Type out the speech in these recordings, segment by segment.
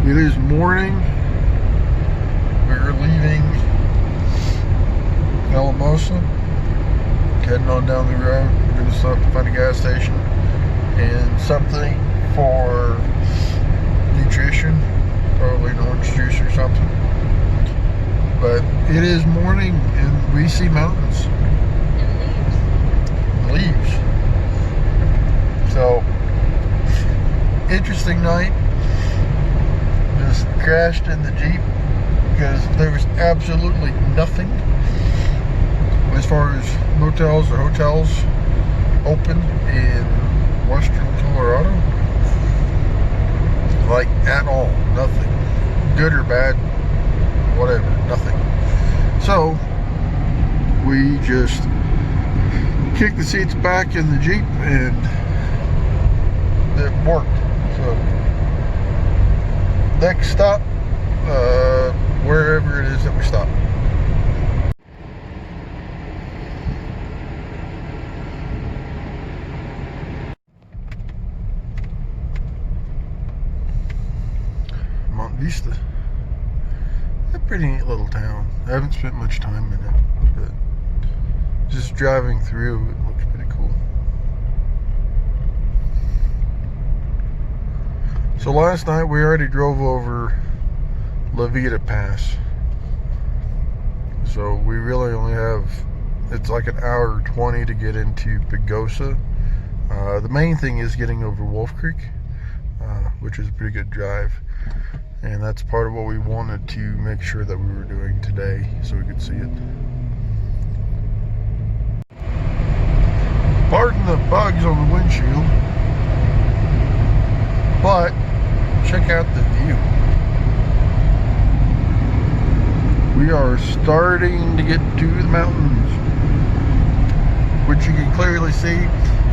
It is morning. We're leaving Alamosa, heading on down the road. We're going to stop to find a gas station and something for nutrition, probably an orange juice or something. But it is morning and we see mountains and leaves. So, interesting night. Just crashed in the Jeep because there was absolutely nothing as far as motels or hotels open in western Colorado. Like at all. Nothing. Good or bad, whatever, nothing. So we just kicked the seats back in the Jeep and it worked. So next stop, wherever it is that we stop. Mont Vista. A pretty neat little town. I haven't spent much time in it, but just driving through, it looks pretty cool. So last night we already drove over La Vida Pass. So we really only have, it's like an hour 20 to get into Pagosa. The main thing is getting over Wolf Creek, which is a pretty good drive. And that's part of what we wanted to make sure that we were doing today so we could see it. Pardon the bugs on the windshield, but check out the view. We are starting to get to the mountains, which you can clearly see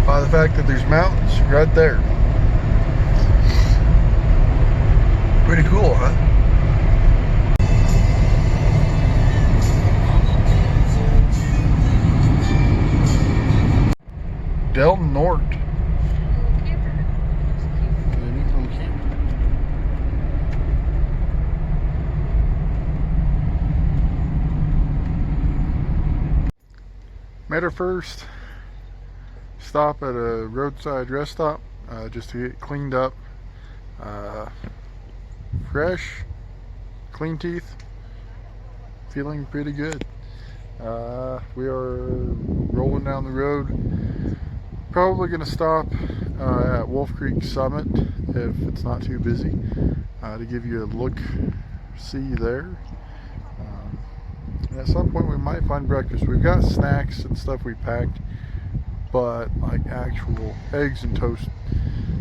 by the fact that there's mountains right there. Pretty cool, huh? Del Norte. Made our first stop at a roadside rest stop just to get cleaned up. Fresh, clean teeth, feeling pretty good. We are rolling down the road. Probably going to stop at Wolf Creek Summit if it's not too busy to give you a look, see there. And at some point we might find breakfast. We've got snacks and stuff we packed, but like actual eggs and toast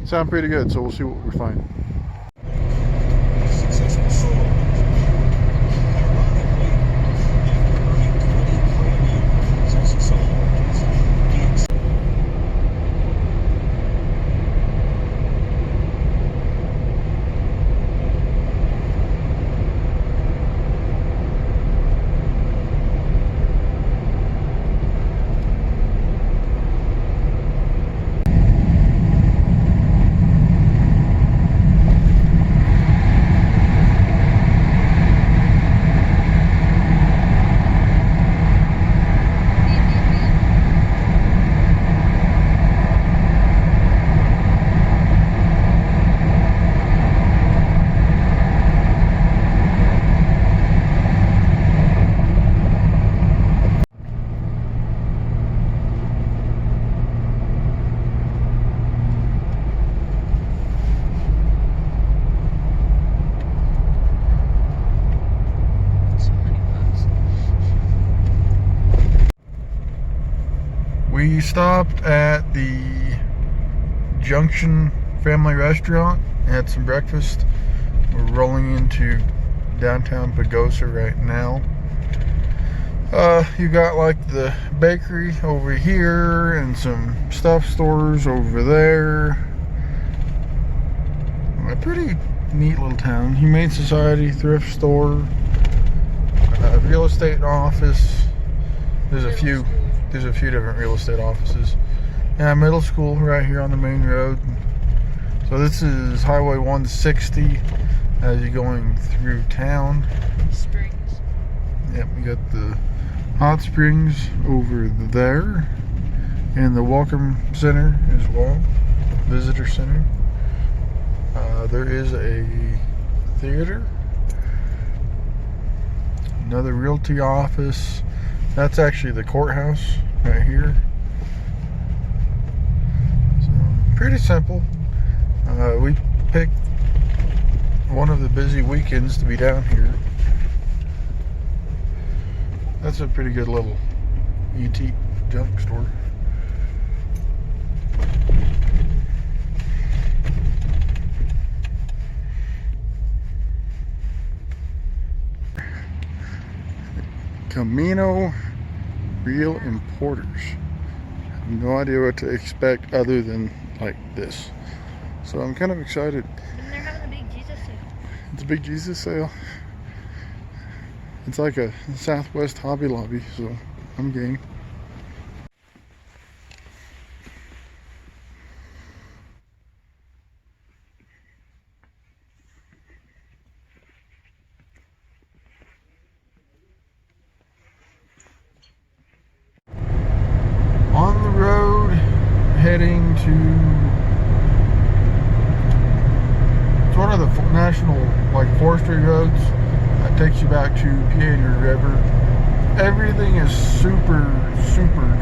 sound pretty good, so we'll see what we find. We stopped at the junction family restaurant, had some breakfast. We're rolling into downtown Pagosa right now. You got like the bakery over here and some stuff stores over there. A pretty neat little town. Humane Society, thrift store, real estate office. There's a few different real estate offices. Yeah, middle school right here on the main road. So this is Highway 160 as you're going through town. Springs. Yep, we got the hot springs over there and the welcome center as well, visitor center. There is a theater, another realty office. That's actually the courthouse right here. So pretty simple. We picked one of the busy weekends to be down here. That's a pretty good little ET junk store. Camino Real Importers. I have no idea what to expect other than like this. So I'm kind of excited. And they're having a big Jesus sale. It's a big Jesus sale. It's like a Southwest Hobby Lobby, so I'm game. On the road, heading to, it's one of the national like forestry roads that takes you back to Piedra River. Everything is super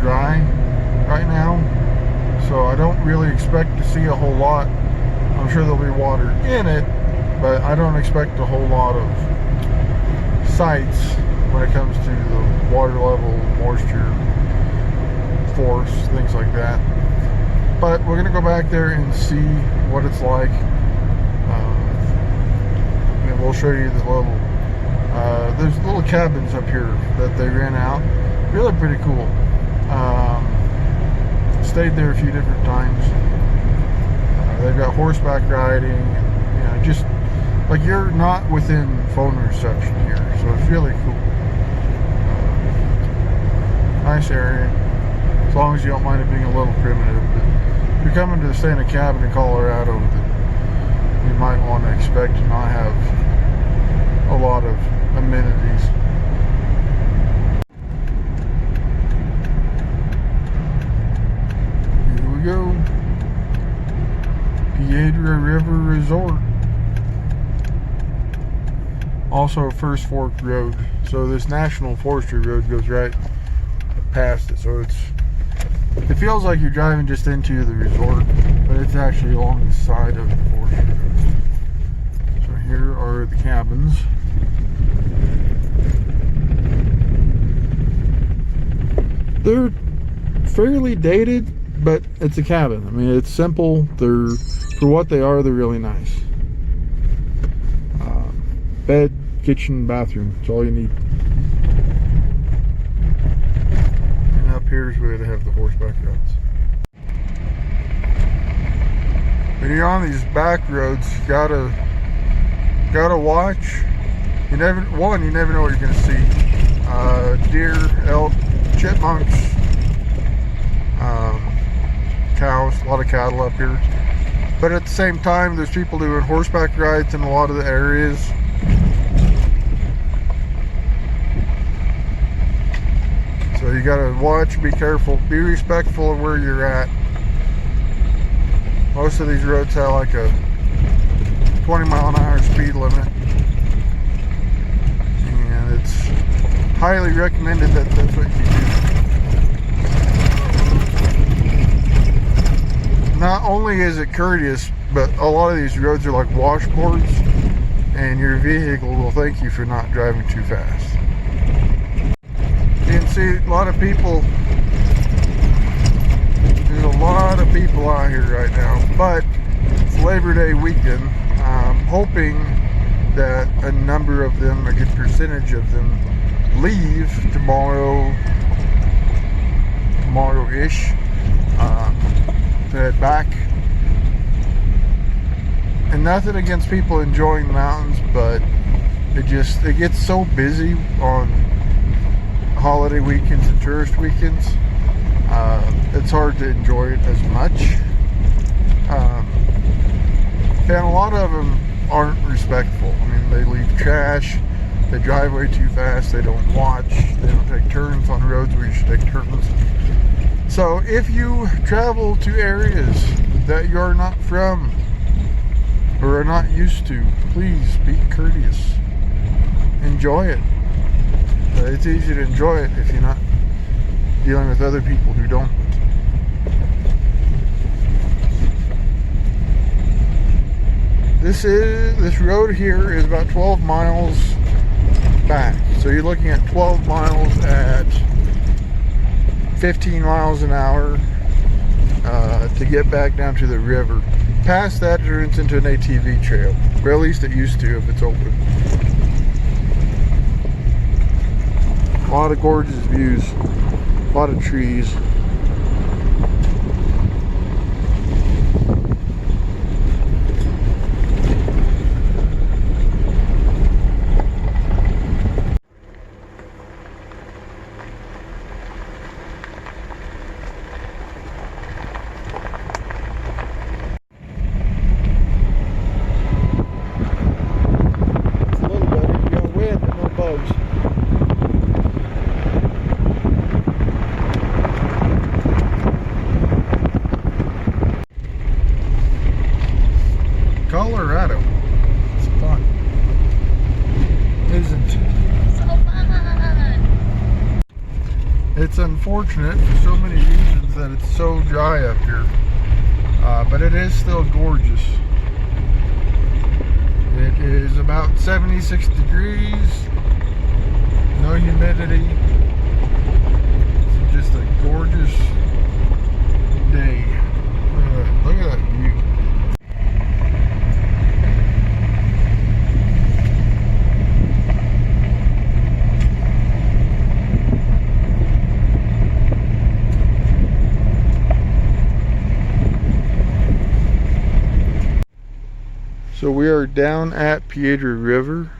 dry right now, so I don't really expect to see a whole lot. I'm sure there'll be water in it, but I don't expect a whole lot of sights when it comes to the water level, moisture, force, things like that. But we're gonna go back there and see what it's like, and we'll show you the little there's little cabins up here that they rent out. Really pretty cool. Stayed there a few different times. They've got horseback riding, and, just like you're not within phone reception here, so it's really cool. Nice area, as long as you don't mind it being a little primitive. But if you're coming to stay in a cabin in Colorado, that you might want to expect to not have a lot of amenities. Here we go. Piedra River Resort. Also a First Fork Road. So this National Forestry Road goes right past it. So it feels like you're driving just into the resort, but it's actually along the side of the forestry road. So here are the cabins. They're fairly dated, but it's a cabin. I mean, it's simple. They're, for what they are, they're really nice. Bed, kitchen, bathroom. That's all you need. And up here's where they have the horseback rides. When you're on these back roads, you gotta watch. You never know what you're gonna see. Deer, elk, chipmunks, cows, a lot of cattle up here. But at the same time, there's people doing horseback rides in a lot of the areas. So you gotta watch, be careful, be respectful of where you're at. Most of these roads have like a 20-mile-an-hour speed limit. And it's highly recommended that that's what you do. Not only is it courteous, but a lot of these roads are like washboards, and your vehicle will thank you for not driving too fast. You can see a lot of people. There's a lot of people out here right now, but Labor Day weekend. Hoping that a number of them, a good percentage of them, leave tomorrow-ish, to head back. And nothing against people enjoying the mountains, but it gets so busy on holiday weekends and tourist weekends. It's hard to enjoy it as much. And a lot of them aren't respectful. I mean, they leave trash, they drive way too fast, they don't watch, they don't take turns on roads where you should take turns. So if you travel to areas that you're not from or are not used to, please be courteous. Enjoy it. It's easy to enjoy it if you're not dealing with other people who don't. This road here is about 12 miles back. So you're looking at 12 miles at 15 miles an hour to get back down to the river. Past that, it turns into an ATV trail. Or at least it used to if it's open. A lot of gorgeous views. A lot of trees. Colorado. It's fun. Isn't it? So fun! It's unfortunate for so many reasons that it's so dry up here. But it is still gorgeous. It is about 76 degrees. No humidity. It's just a gorgeous day. Look at that view. So we are down at Piedra River,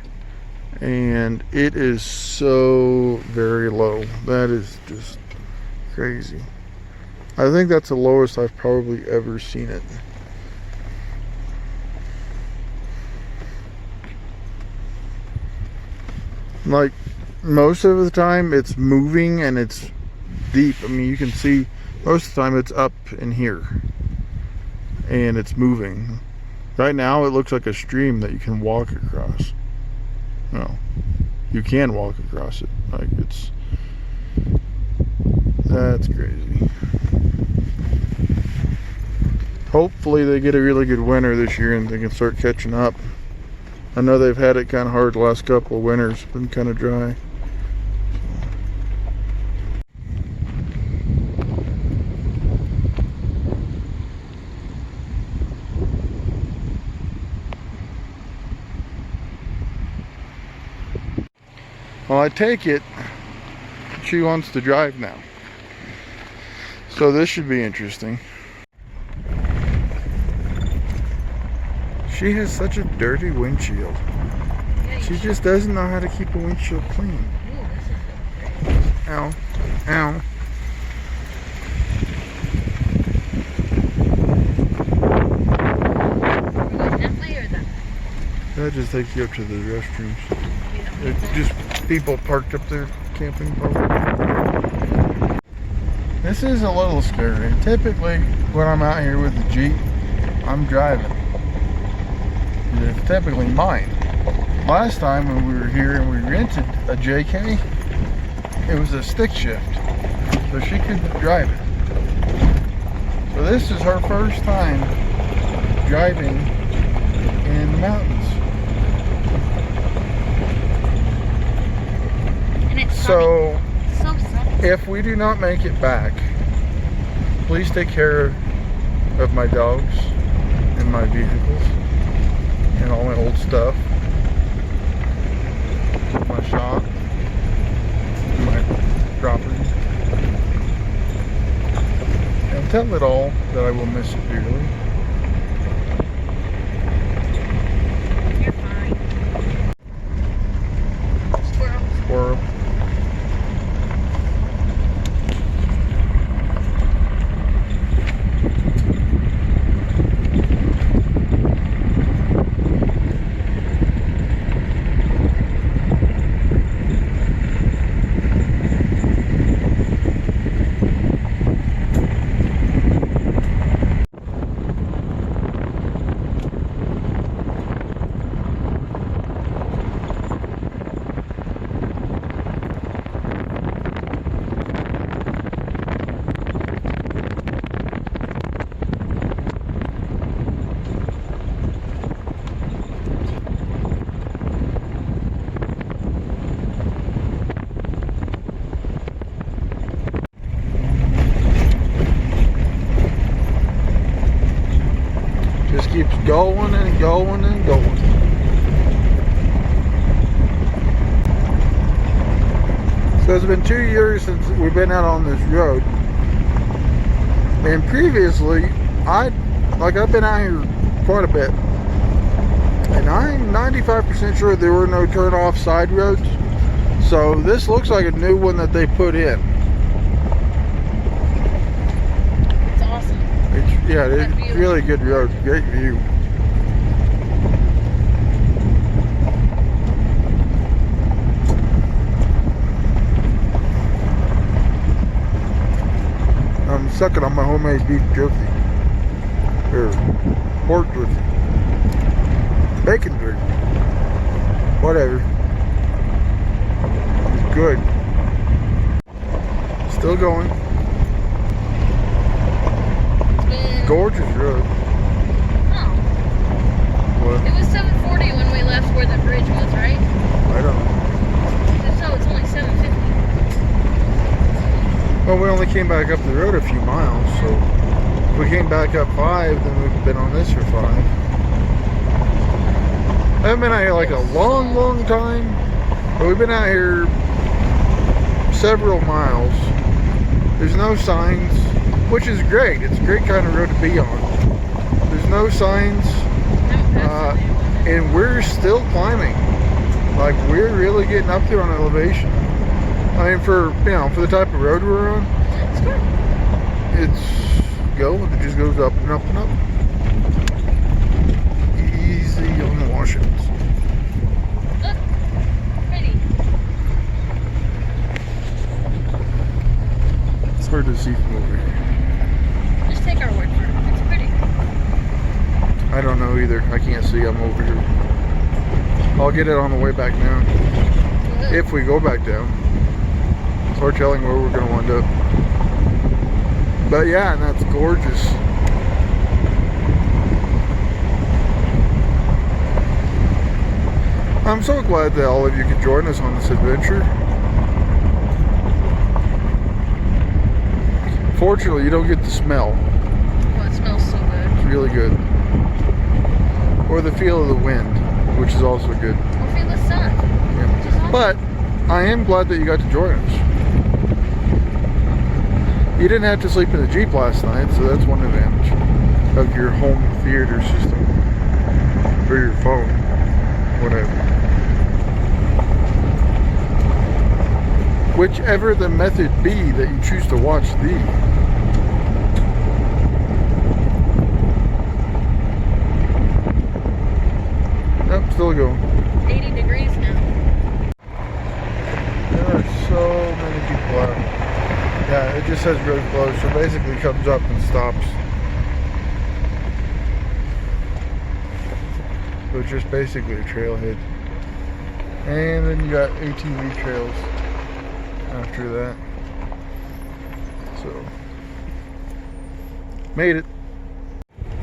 and it is so very low. That is just crazy. I think that's the lowest I've probably ever seen it. Like, most of the time it's moving and it's deep. I mean, you can see most of the time it's up in here and it's moving. Right now it looks like a stream that you can walk across. No, you can walk across it. Like, that's crazy. Hopefully they get a really good winter this year and they can start catching up. I know they've had it kind of hard the last couple of winters. Been kind of dry. Well, I take it she wants to drive now. So this should be interesting. She has such a dirty windshield. She just doesn't know how to keep a windshield clean. Ow. Ow. That just takes you up to the restrooms. It's just people parked up there camping probably. This is a little scary. Typically when I'm out here with the Jeep, I'm driving. It's typically mine. Last time when we were here and we rented a JK, it was a stick shift, so she couldn't drive it. So this is her first time driving in the mountains. So if we do not make it back, please take care of my dogs in my vehicles and all my old stuff. My shop, my property. And tell it all that I will miss it dearly. You're fine. Squirrel. Squirrel. Just keeps going and going and going. So it's been 2 years since we've been out on this road. And previously, I've been out here quite a bit. And I'm 95% sure there were no turn-off side roads. So this looks like a new one that they put in. It's awesome. Yeah, it's really good road. Great view. I'm sucking on my homemade beef jerky. Or pork jerky. Bacon jerky. Whatever. It's good. Still going. Gorgeous road. Oh. What? It was 7:40 when we left where the bridge was, right? I don't know. So it's only 7:50. Well, we only came back up the road a few miles, so if we came back up 5, then we've been on this for 5. I haven't been out here like a long time, but we've been out here several miles. There's no signs, which is great. It's a great kind of road to be on. There's no signs, and we're still climbing. Like, we're really getting up there on elevation. I mean, for the type of road we're on, It's good. it's going. It just goes up and up and up. Easy on the washings. Look. Pretty. It's hard to see from over here. Just take our word for it. It's pretty. I don't know either. I can't see. I'm over here. I'll get it on the way back down. If we go back down. It's hard telling where we're going to wind up. But yeah, and that's gorgeous. I'm so glad that all of you could join us on this adventure. Fortunately, you don't get the smell. Oh, it smells so good. It's really good. Or the feel of the wind, which is also good. Or feel the sun. Which is awesome. But I am glad that you got to join us. You didn't have to sleep in the Jeep last night, so that's one advantage of your home theater system. Or your phone. Whatever. Whichever the method be that you choose to watch the. Nope, still going. 80 degrees now. There are so many people out. Yeah, it just says road closed, so basically it comes up and stops. So it's just basically a trailhead. And then you got ATV trails after that. So, made it.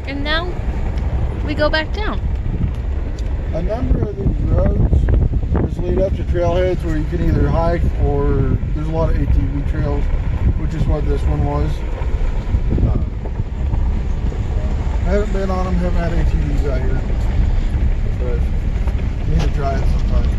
And now we go back down. A number of these roads just lead up to trailheads where you can either hike or there's a lot of ATV trails, which is what this one was. I haven't been on them, haven't had ATVs out here. But I need to try it sometime.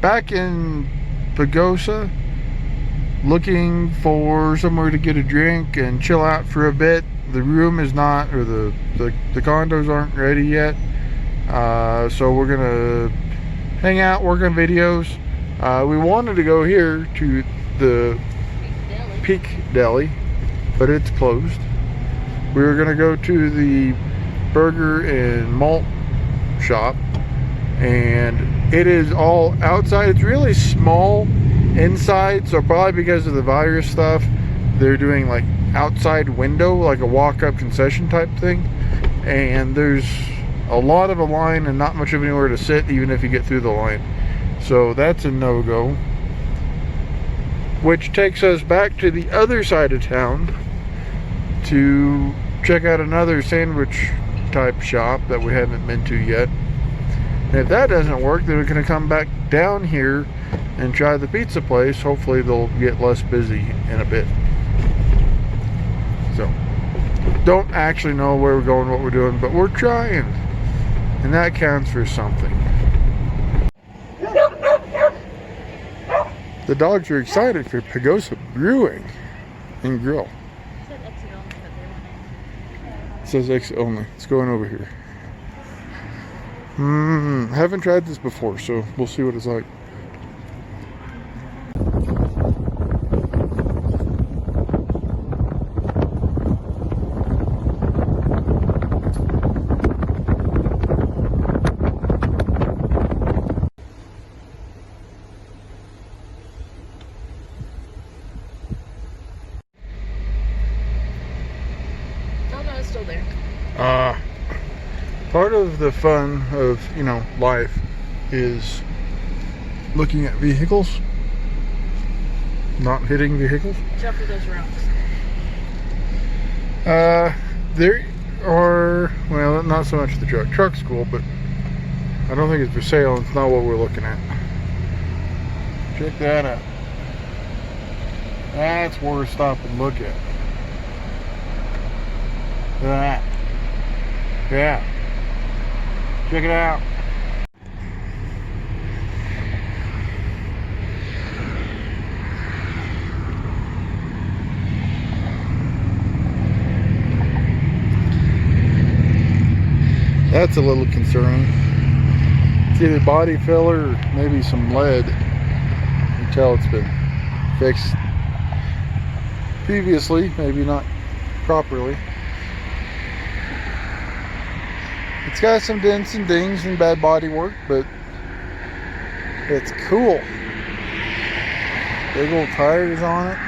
Back in Pagosa, looking for somewhere to get a drink and chill out for a bit. The room is not, or the condos aren't ready yet, so we're gonna hang out, work on videos. We wanted to go here to the Peak Deli, but it's closed. We were gonna go to the burger and malt shop, and it is all outside. It's really small inside, so probably because of the virus stuff, they're doing like outside window, like a walk-up concession type thing, and there's a lot of a line and not much of anywhere to sit, even if you get through the line. So that's a no-go, which takes us back to the other side of town to check out another sandwich type shop that we haven't been to yet. And if that doesn't work, then we're going to come back down here and try the pizza place. Hopefully they'll get less busy in a bit. So, don't actually know where we're going, what we're doing, but we're trying. And that counts for something. The dogs are excited for Pagosa Brewing and Grill. It says exit only. It's going over here. Haven't tried this before, so we'll see what it's like. Oh no, it's still there. Part of the fun of, life is looking at vehicles, not hitting vehicles. Except for those rocks. There are, well, not so much the truck. Truck's cool, but I don't think it's for sale, and it's not what we're looking at. Check that out. That's worth stopping and look at. Look at that. Yeah. Check it out. That's a little concerning. It's either body filler or maybe some lead. You can tell it's been fixed previously, maybe not properly. It's got some dents and dings and bad body work, but it's cool. Big old tires on it.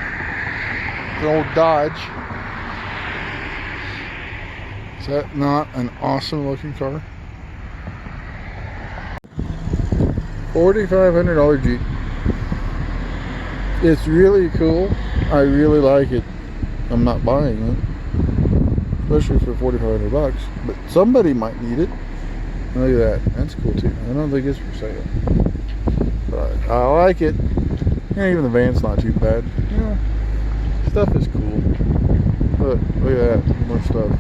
The old Dodge. Is that not an awesome looking car? $4,500 Jeep. It's really cool. I really like it. I'm not buying it, especially for $4,500. But somebody might need it. Look at that. That's cool too. I don't think it's for sale, but I like it. And even the van's not too bad. You know, stuff is cool. Look at that. More stuff.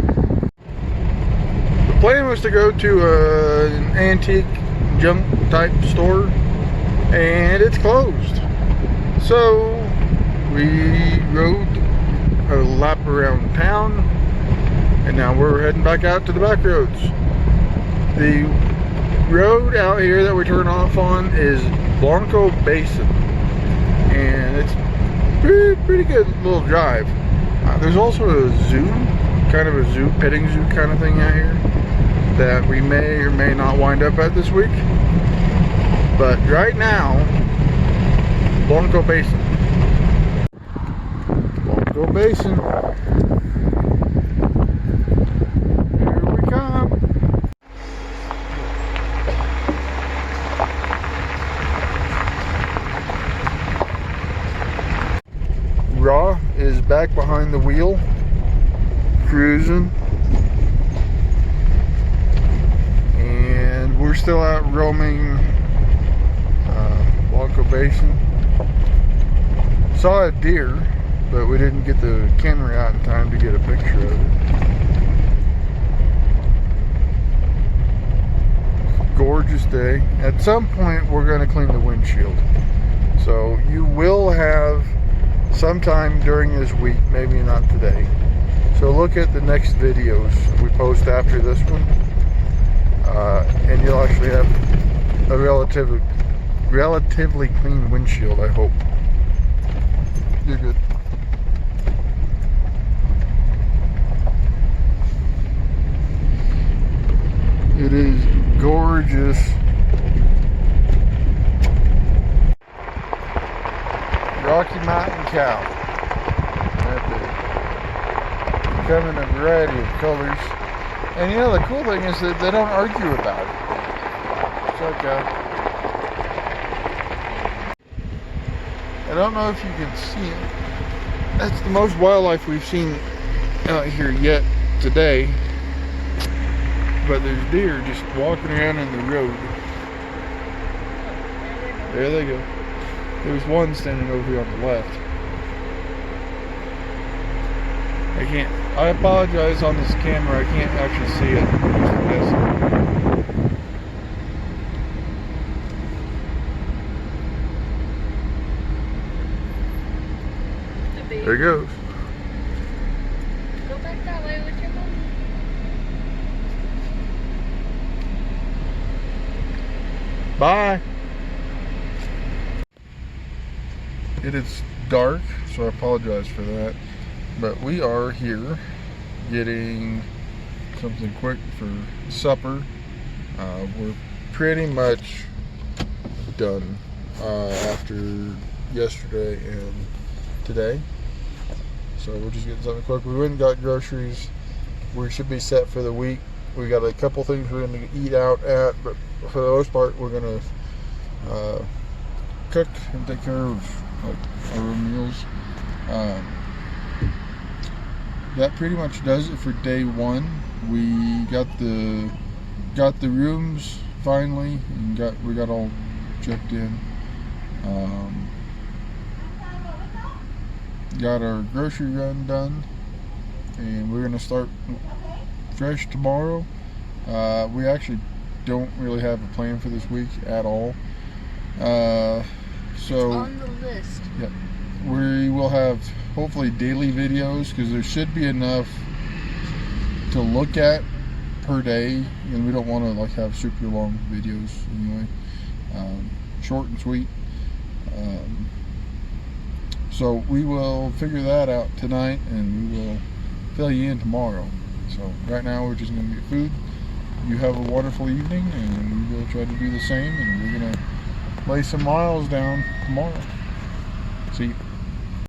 The plan was to go to an antique junk type store, and it's closed. So we rode a lap around town, and now we're heading back out to the back roads. The road out here that we turn off on is Blanco Basin, and it's pretty good little drive. There's also a zoo, kind of a zoo, petting zoo kind of thing out here that we may or may not wind up at this week. But right now, Blanco Basin. Blanco Basin. Here we come. Raw is back behind the wheel, cruising. And we're still out roaming Blanco Basin. Saw a deer, but we didn't get the camera out in time to get a picture of it. Gorgeous day. At some point we're going to clean the windshield, so you will have sometime during this week, maybe not today, so look at the next videos we post after this one, and you'll actually have a relatively clean windshield, I hope. You're good. It is gorgeous. Rocky Mountain cow. They come in a variety of colors. And you know, the cool thing is that they don't argue about it. It's okay. I don't know if you can see it. That's the most wildlife we've seen out here yet today. But there's deer just walking around in the road. There they go. There's one standing over here on the left. I apologize on this camera, I can't actually see it. There it goes. Go back that way with your mom. Bye. It is dark, so I apologize for that. But we are here getting something quick for supper. We're pretty much done after yesterday and today. So we're just getting something quick. We went and got groceries. We should be set for the week. We got a couple things we're going to eat out at, but for the most part, we're going to cook and take care of our own meals. That pretty much does it for day one. We got the rooms finally, and we got all checked in. Got our grocery run done, and we're gonna start fresh tomorrow. We actually don't really have a plan for this week at all. So it's on the list. Yeah, we will have hopefully daily videos, because there should be enough to look at per day, and we don't want to like have super long videos anyway. Short and sweet. So we will figure that out tonight, and we will fill you in tomorrow. So right now we're just going to get food. You have a wonderful evening, and we will try to do the same, and we're going to lay some miles down tomorrow. See you.